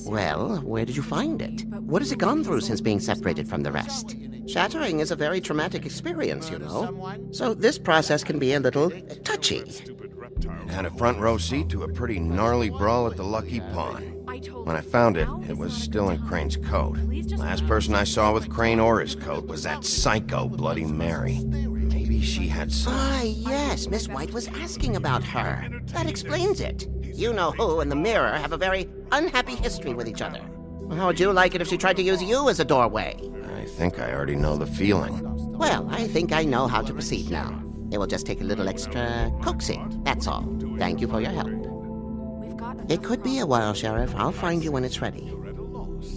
Well, where did you find it? What has it gone through since being separated from the rest? Shattering is a very traumatic experience, you know. So this process can be a little touchy. It had a front row seat to a pretty gnarly brawl at the Lucky Pawn. When I found it, it was still in Crane's coat. Last person I saw with Crane or his coat was that psycho Bloody Mary. Maybe she had some... Ah, yes, Miss White was asking about her. That explains it. You know who and the mirror have a very unhappy history with each other. How would you like it if she tried to use you as a doorway? I think I already know the feeling. Well, I think I know how to proceed now. It will just take a little extra coaxing, that's all. Thank you for your help. It could be a while, Sheriff. I'll find you when it's ready.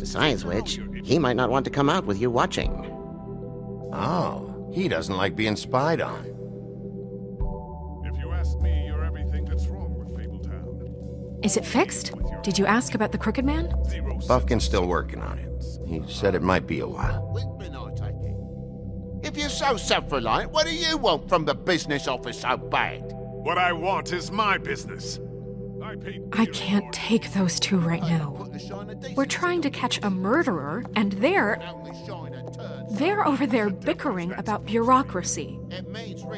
Besides which, he might not want to come out with you watching. Oh, he doesn't like being spied on. If you ask me, you're everything that's wrong with Fabletown. Is it fixed? Did you ask about the Crooked Man? Buffkin's still working on it. He said it might be a while. If you're so self-reliant, what do you want from the business office so bad? What I want is my business. I can't take those two right now. We're trying to catch a murderer, and they're over there bickering about bureaucracy.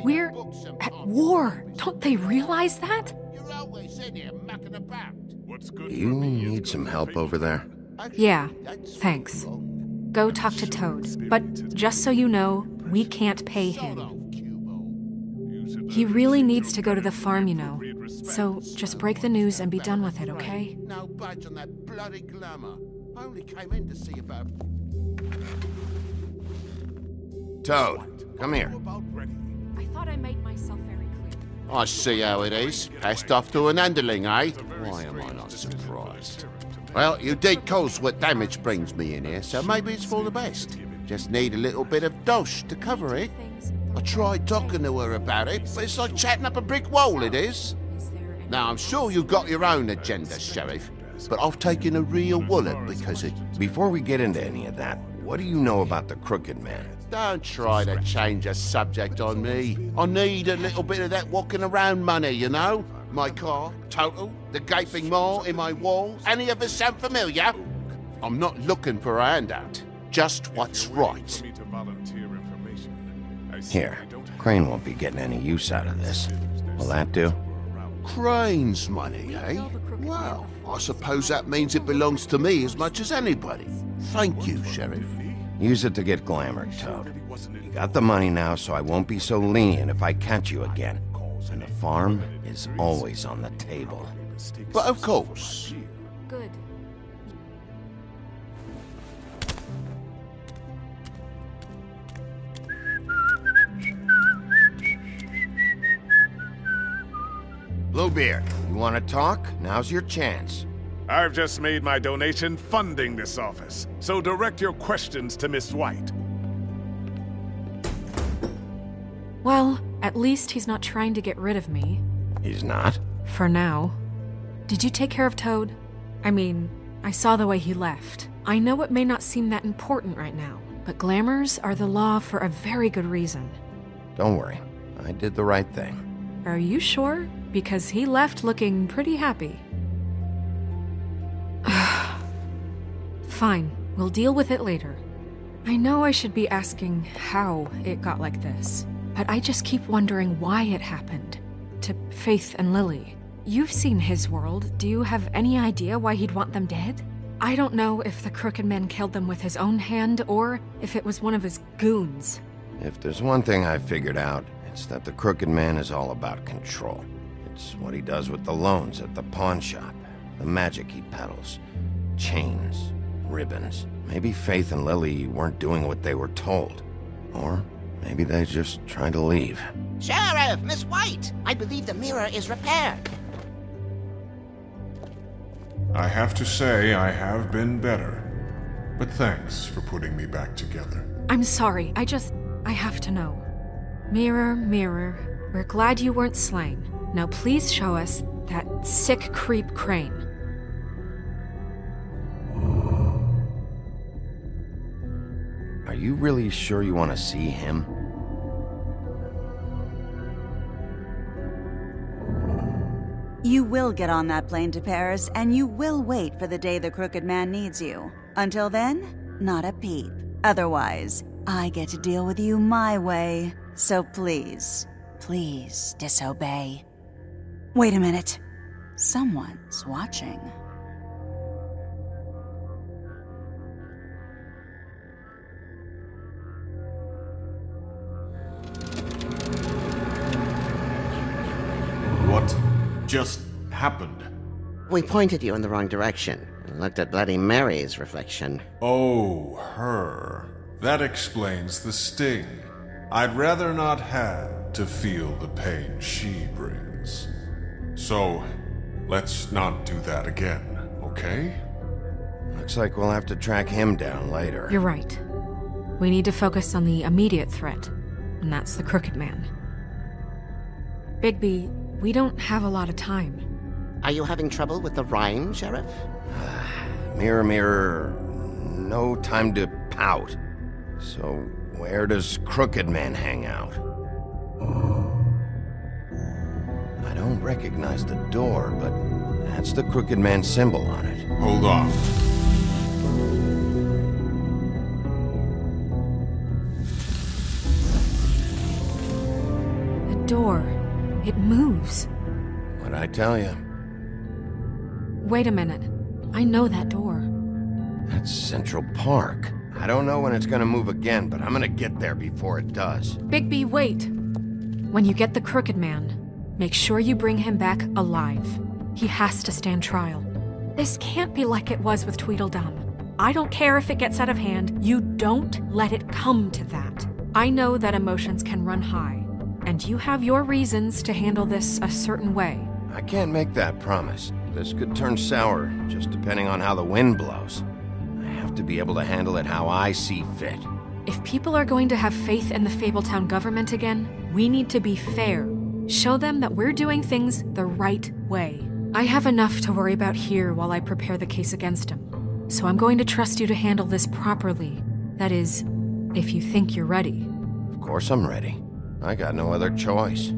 We're at war. Don't they realize that? Do you need some help over there? Yeah, thanks. Go talk to Toad. But just so you know, we can't pay him. He really needs to go to the farm, you know. So just break the news and be done with it, okay? No budge on that bloody glamour. I only came in to see about... Toad, come here. I thought I made myself very clear. I see how it is. Passed off to an underling, eh? Why am I not surprised? Well, you did cause what damage brings me in here, so maybe it's for the best. Just need a little bit of dosh to cover it. I tried talking to her about it, but it's like chatting up a brick wall, it is. Now, I'm sure you've got your own agenda, Sheriff, but I've taken a real wallet because it... Before we get into any of that, what do you know about the Crooked Man? Don't try to change a subject on me. I need a little bit of that walking around money, you know? My car? Total? The gaping maw in my walls? Any of us sound familiar? I'm not looking for a handout. Just what's right. Here, Crane won't be getting any use out of this. Will that do? Crane's money, eh? Well, I suppose that means it belongs to me as much as anybody. Thank you, Sheriff. Use it to get glamour, Toad. You got the money now, so I won't be so lenient if I catch you again. And the farm is always on the table. But of course. Good. Bluebeard, you want to talk? Now's your chance. I've just made my donation funding this office, so direct your questions to Miss White. Well, at least he's not trying to get rid of me. He's not? For now. Did you take care of Toad? I mean, I saw the way he left. I know it may not seem that important right now, but glamours are the law for a very good reason. Don't worry. I did the right thing. Are you sure? Because he left looking pretty happy. Fine, we'll deal with it later. I know I should be asking how it got like this, but I just keep wondering why it happened. To Faith and Lily. You've seen his world. Do you have any idea why he'd want them dead? I don't know if the Crooked Man killed them with his own hand or if it was one of his goons. If there's one thing I've figured out, it's that the Crooked Man is all about control. It's what he does with the loans at the pawn shop, the magic he peddles, chains, ribbons. Maybe Faith and Lily weren't doing what they were told. Or maybe they just tried to leave. Sheriff, Miss White, I believe the mirror is repaired. I have to say I have been better. But thanks for putting me back together. I'm sorry, I have to know. Mirror, mirror, we're glad you weren't slain. Now please show us that sick creep Crane. Are you really sure you want to see him? You will get on that plane to Paris, and you will wait for the day the Crooked Man needs you. Until then, not a peep. Otherwise, I get to deal with you my way. So please, please disobey. Wait a minute. Someone's watching. What just happened? We pointed you in the wrong direction and looked at Bloody Mary's reflection. Oh, her. That explains the sting. I'd rather not have to feel the pain she brings. So, let's not do that again, okay? Looks like we'll have to track him down later. You're right. We need to focus on the immediate threat, and that's the Crooked Man. Bigby, we don't have a lot of time. Are you having trouble with the rhyme, Sheriff? Mirror, mirror, no time to pout. So, where does Crooked Man hang out? I don't recognize the door, but that's the Crooked Man symbol on it. Hold on. The door. It moves. What'd I tell you? Wait a minute. I know that door. That's Central Park. I don't know when it's gonna move again, but I'm gonna get there before it does. Bigby, wait! When you get the Crooked Man, make sure you bring him back alive. He has to stand trial. This can't be like it was with Tweedledum. I don't care if it gets out of hand. You don't let it come to that. I know that emotions can run high, and you have your reasons to handle this a certain way. I can't make that promise. This could turn sour, just depending on how the wind blows. I have to be able to handle it how I see fit. If people are going to have faith in the Fabletown government again, we need to be fair. Show them that we're doing things the right way. I have enough to worry about here while I prepare the case against him. So I'm going to trust you to handle this properly. That is, if you think you're ready. Of course I'm ready. I got no other choice.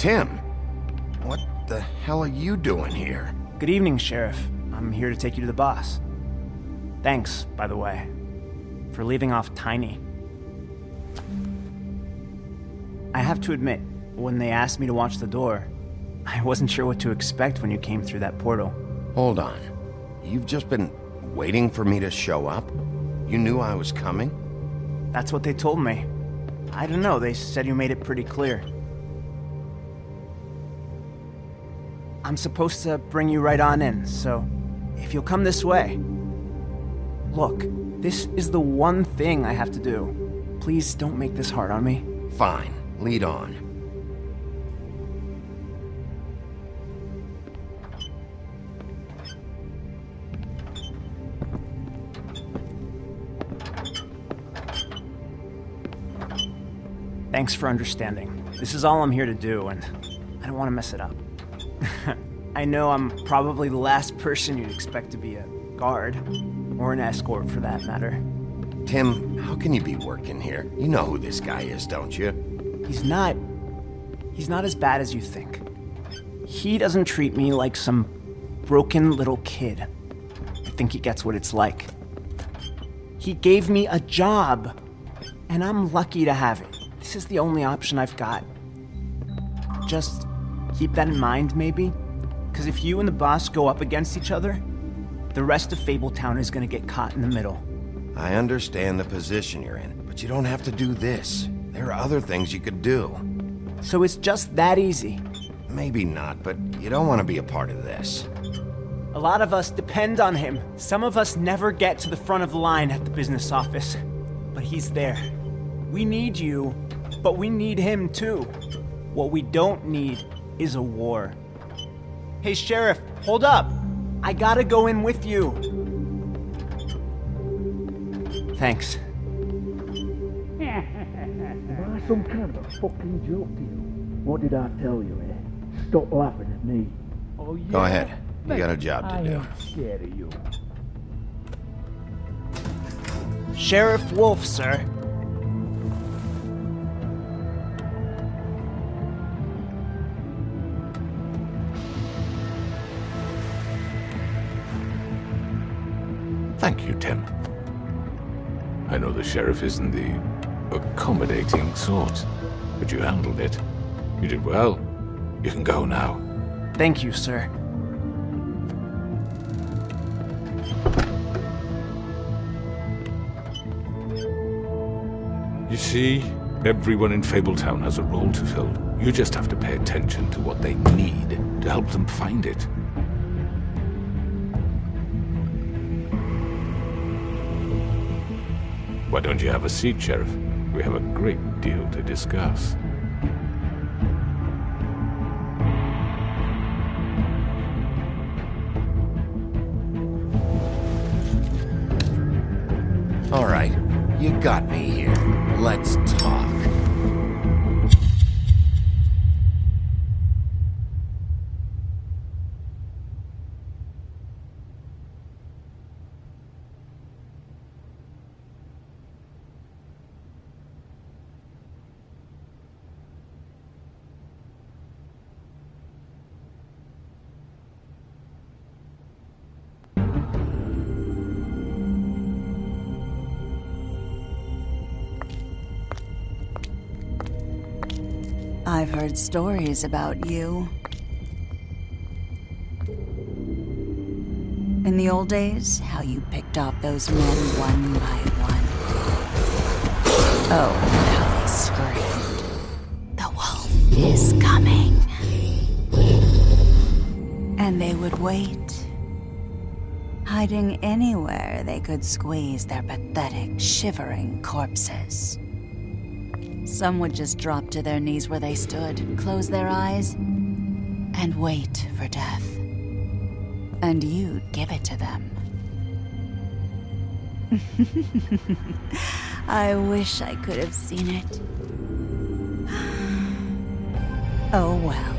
Tim, what the hell are you doing here? Good evening, Sheriff. I'm here to take you to the boss. Thanks, by the way, for leaving off Tiny. I have to admit, when they asked me to watch the door, I wasn't sure what to expect when you came through that portal. Hold on. You've just been waiting for me to show up? You knew I was coming? That's what they told me. I don't know, they said you made it pretty clear. I'm supposed to bring you right on in, so if you'll come this way. Look, this is the one thing I have to do. Please don't make this hard on me. Fine, lead on. Thanks for understanding. This is all I'm here to do, and I don't want to mess it up. I know I'm probably the last person you'd expect to be a guard, or an escort for that matter. Tim, how can you be working here? You know who this guy is, don't you? He's not as bad as you think. He doesn't treat me like some broken little kid. I think he gets what it's like. He gave me a job, and I'm lucky to have it. This is the only option I've got. Just keep that in mind, maybe? Because if you and the boss go up against each other, the rest of Fabletown is gonna get caught in the middle. I understand the position you're in, but you don't have to do this. There are other things you could do. So it's just that easy? Maybe not, but you don't want to be a part of this. A lot of us depend on him. Some of us never get to the front of the line at the business office. But he's there. We need you, but we need him too. What we don't need is a war. Hey, Sheriff, hold up! I gotta go in with you. Thanks. Am I some kind of a fucking joke to you? What did I tell you, eh? Stop laughing at me. Oh, yeah? Go ahead. You got a job to do. I am scared of you. Sheriff Wolf, sir. Thank you, Tim. I know the sheriff isn't the accommodating sort, but you handled it. You did well. You can go now. Thank you, sir. You see, everyone in Fabletown has a role to fill. You just have to pay attention to what they need to help them find it. Why don't you have a seat, Sheriff? We have a great deal to discuss. All right, you got me here. Let's talk. I've heard stories about you. In the old days, how you picked off those men one by one. Oh, how they screamed. The wolf is coming. And they would wait, hiding anywhere they could squeeze their pathetic, shivering corpses. Some would just drop to their knees where they stood, close their eyes, and wait for death. And you'd give it to them. I wish I could have seen it. Oh well.